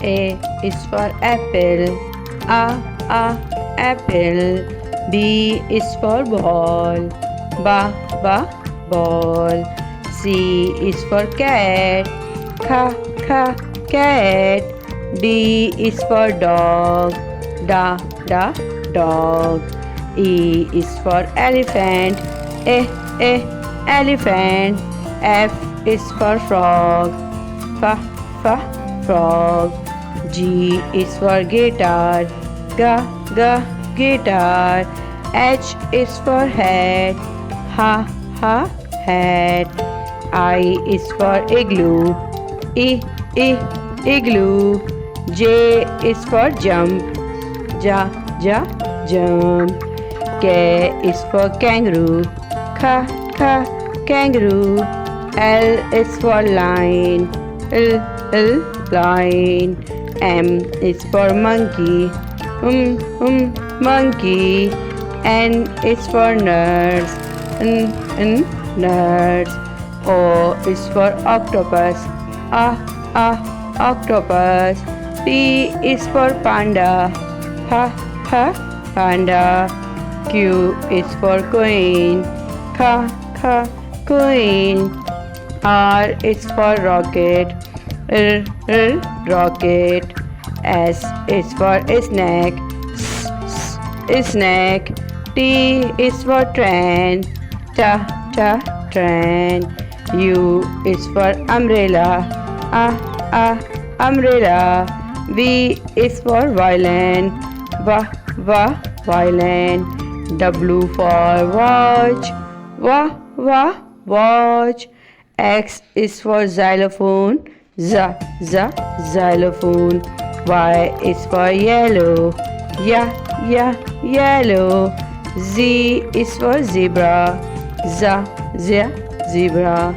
A is for apple. A apple. B is for ball. Ball. C is for cat. Cat. D is for dog. Dog. E is for elephant. Elephant. F is for frog. Frog. G is for guitar. Guitar. H is for hat. Hat. I is for igloo. Igloo. J is for jump. Jump. K is for kangaroo. Kangaroo. L is for lion. Lion. M is for monkey. Monkey. N is for nurse. Nurse. O is for octopus. Octopus. P is for panda. Panda. Q is for queen. Queen. R is for rocket. Rocket. S is for snake. Snake. T is for train. Train. U is for umbrella. Umbrella. V is for violin. Violin. W for watch. Watch. X is for xylophone. Xylophone. Y is for yellow. Yellow. Z is for zebra. Zebra.